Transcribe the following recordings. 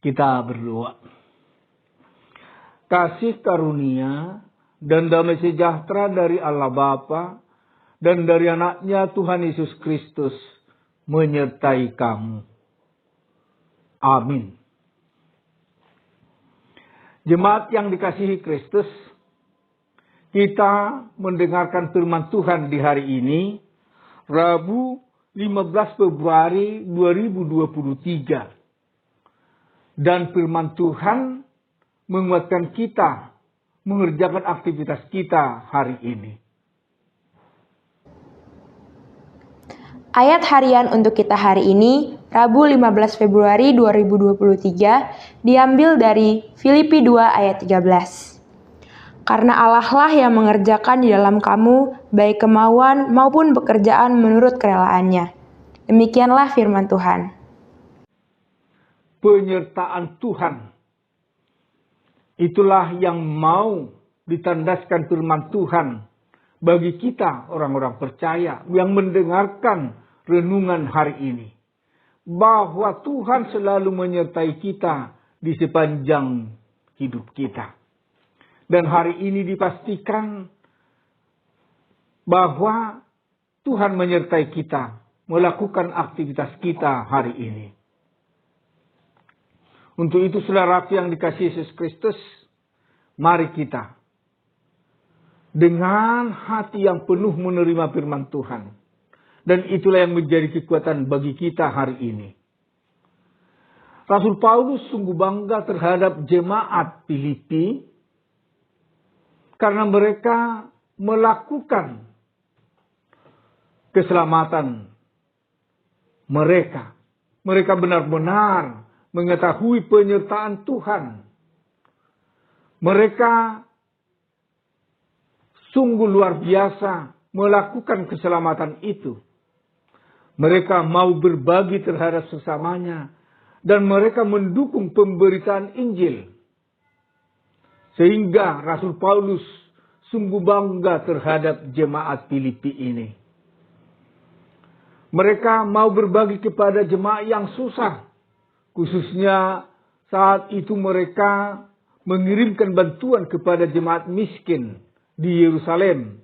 Kita berdoa. Kasih karunia dan damai sejahtera dari Allah Bapa dan dari anaknya Tuhan Yesus Kristus menyertai kamu. Amin. Jemaat yang dikasihi Kristus, kita mendengarkan firman Tuhan di hari ini, Rabu 15 Februari 2023. Dan firman Tuhan menguatkan kita mengerjakan aktivitas kita hari ini. Ayat harian untuk kita hari ini, Rabu 15 Februari 2023, diambil dari Filipi 2 ayat 13. Karena Allah lah yang mengerjakan di dalam kamu, baik kemauan maupun pekerjaan menurut kerelaannya. Demikianlah firman Tuhan. Penyertaan Tuhan. Itulah yang mau ditandaskan firman Tuhan bagi kita orang-orang percaya yang mendengarkan renungan hari ini. Bahwa Tuhan selalu menyertai kita di sepanjang hidup kita. Dan hari ini dipastikan bahwa Tuhan menyertai kita melakukan aktivitas kita hari ini. Untuk itu saudara yang dikasihi Yesus Kristus, mari kita dengan hati yang penuh menerima firman Tuhan. Dan itulah yang menjadi kekuatan bagi kita hari ini. Rasul Paulus sungguh bangga terhadap jemaat Filipi karena mereka melakukan keselamatan mereka. Mereka benar-benar mengetahui penyertaan Tuhan. Mereka sungguh luar biasa melakukan keselamatan itu. Mereka mau berbagi terhadap sesamanya. Dan mereka mendukung pemberitaan Injil. Sehingga Rasul Paulus sungguh bangga terhadap jemaat Filipi ini. Mereka mau berbagi kepada jemaat yang susah. Khususnya saat itu mereka mengirimkan bantuan kepada jemaat miskin di Yerusalem.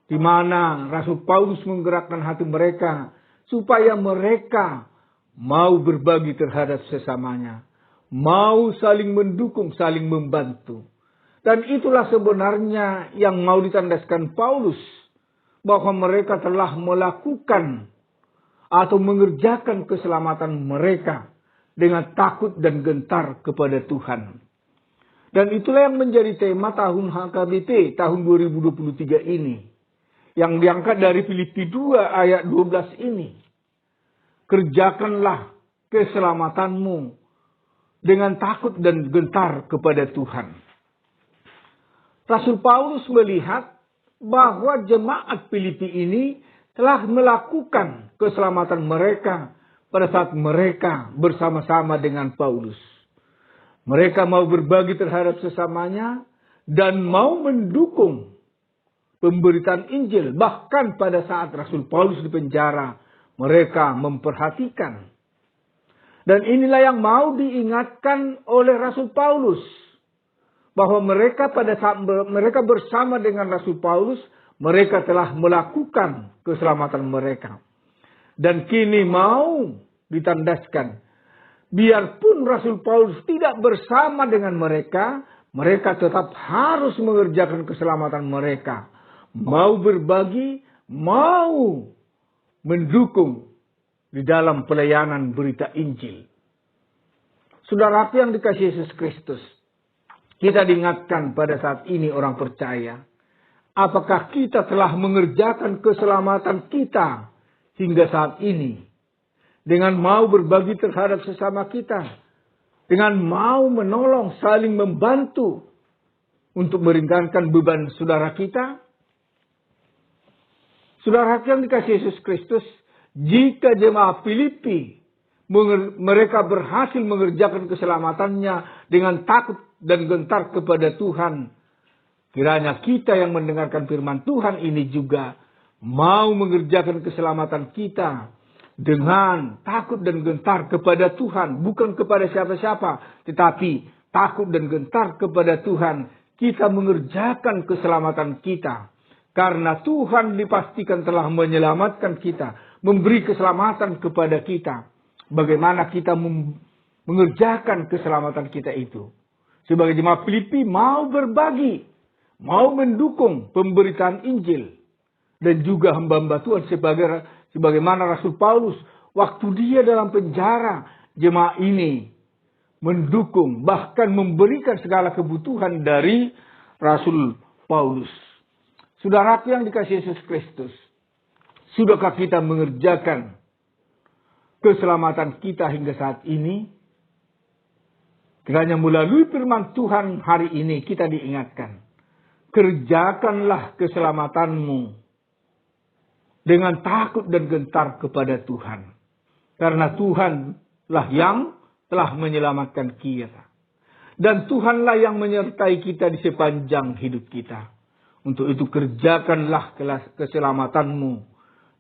Di mana Rasul Paulus menggerakkan hati mereka supaya mereka mau berbagi terhadap sesamanya. Mau saling mendukung, saling membantu. Dan itulah sebenarnya yang mau ditandaskan Paulus. Bahwa mereka telah melakukan atau mengerjakan keselamatan mereka dengan takut dan gentar kepada Tuhan. Dan itulah yang menjadi tema tahun HKBP tahun 2023 ini. Yang diangkat dari Filipi 2 ayat 12 ini. Kerjakanlah keselamatanmu dengan takut dan gentar kepada Tuhan. Rasul Paulus melihat bahwa jemaat Filipi ini telah melakukan keselamatan mereka pada saat mereka bersama-sama dengan Paulus. Mereka mau berbagi terhadap sesamanya dan mau mendukung pemberitaan Injil. Bahkan pada saat Rasul Paulus di penjara, mereka memperhatikan. Dan inilah yang mau diingatkan oleh Rasul Paulus. Bahwa mereka pada saat mereka bersama dengan Rasul Paulus, mereka telah melakukan keselamatan mereka. Dan kini mau ditandaskan. Biarpun Rasul Paulus tidak bersama dengan mereka, mereka tetap harus mengerjakan keselamatan mereka. Mau berbagi, mau mendukung di dalam pelayanan berita Injil. Saudara yang dikasihi Yesus Kristus, kita diingatkan pada saat ini orang percaya. Apakah kita telah mengerjakan keselamatan kita hingga saat ini, dengan mau berbagi terhadap sesama kita, dengan mau menolong, saling membantu untuk meringankan beban saudara kita? Saudara yang dikasihi Yesus Kristus, jika jemaat Filipi mereka berhasil mengerjakan keselamatannya dengan takut dan gentar kepada Tuhan, kiranya kita yang mendengarkan firman Tuhan ini juga mau mengerjakan keselamatan kita dengan takut dan gentar kepada Tuhan, bukan kepada siapa-siapa, tetapi takut dan gentar kepada Tuhan, kita mengerjakan keselamatan kita. Karena Tuhan dipastikan telah menyelamatkan kita, memberi keselamatan kepada kita. Bagaimana kita mengerjakan keselamatan kita itu? Sebagai jemaat Filipi mau berbagi, mau mendukung pemberitaan Injil. Dan juga hamba-hamba Tuhan sebagaimana Rasul Paulus, waktu dia dalam penjara, jemaat ini mendukung, bahkan memberikan segala kebutuhan dari Rasul Paulus. Saudaraku yang dikasihi Yesus Kristus, sudahkah kita mengerjakan keselamatan kita hingga saat ini? Kiranya melalui firman Tuhan hari ini kita diingatkan, kerjakanlah keselamatanmu dengan takut dan gentar kepada Tuhan. Karena Tuhanlah yang telah menyelamatkan kita. Dan Tuhanlah yang menyertai kita di sepanjang hidup kita. Untuk itu kerjakanlah keselamatanmu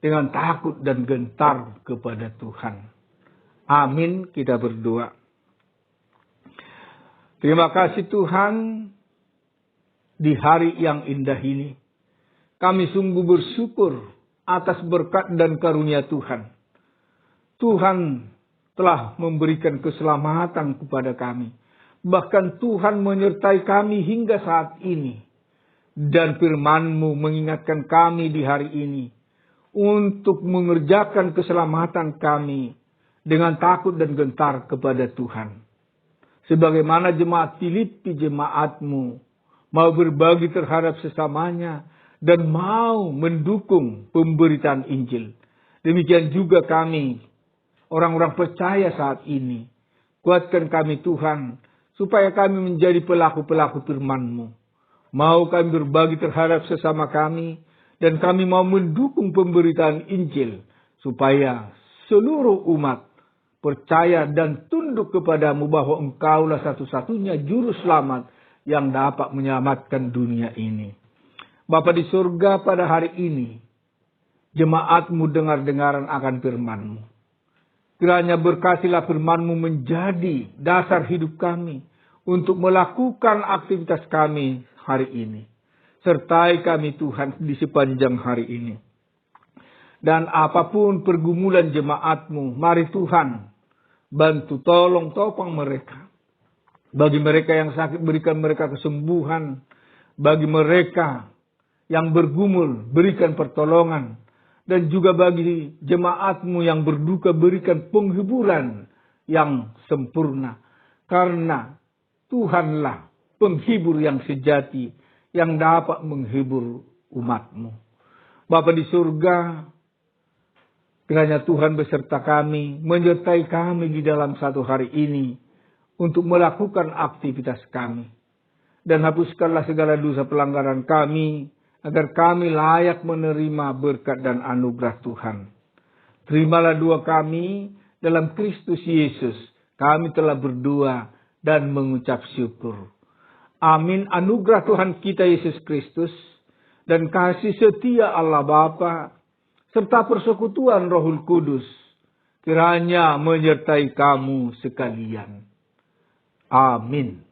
dengan takut dan gentar kepada Tuhan. Amin, kita berdoa. Terima kasih Tuhan, di hari yang indah ini kami sungguh bersyukur atas berkat dan karunia Tuhan. Tuhan telah memberikan keselamatan kepada kami. Bahkan Tuhan menyertai kami hingga saat ini. Dan firman-Mu mengingatkan kami di hari ini untuk mengerjakan keselamatan kami dengan takut dan gentar kepada Tuhan. Sebagaimana jemaat Filipi, jemaat-Mu mau berbagi terhadap sesamanya dan mau mendukung pemberitaan Injil. Demikian juga kami, orang-orang percaya saat ini. Kuatkan kami Tuhan, supaya kami menjadi pelaku-pelaku firman-Mu. Mau kami berbagi terhadap sesama kami, dan kami mau mendukung pemberitaan Injil, supaya seluruh umat percaya dan tunduk kepadamu bahwa Engkaulah satu-satunya juru selamat yang dapat menyelamatkan dunia ini. Bapa di surga, pada hari ini, jemaat-Mu dengar-dengaran akan firman-Mu. Kiranya berkatilah firman-Mu menjadi dasar hidup kami untuk melakukan aktivitas kami hari ini. Sertai kami Tuhan di sepanjang hari ini. Dan apapun pergumulan jemaat-Mu, mari Tuhan bantu tolong topang mereka. Bagi mereka yang sakit, berikan mereka kesembuhan. Bagi mereka yang bergumul, berikan pertolongan. Dan juga bagi jemaat-Mu yang berduka, berikan penghiburan yang sempurna. Karena Tuhanlah penghibur yang sejati, yang dapat menghibur umat-Mu. Bapa di surga, kiranya Tuhan beserta kami, menyertai kami di dalam satu hari ini, untuk melakukan aktivitas kami. Dan hapuskanlah segala dosa pelanggaran kami, agar kami layak menerima berkat dan anugerah Tuhan. Terimalah doa kami dalam Kristus Yesus. Kami telah berdoa dan mengucap syukur. Amin. Anugerah Tuhan kita Yesus Kristus dan kasih setia Allah Bapa serta persekutuan Rohul Kudus kiranya menyertai kamu sekalian. Amin.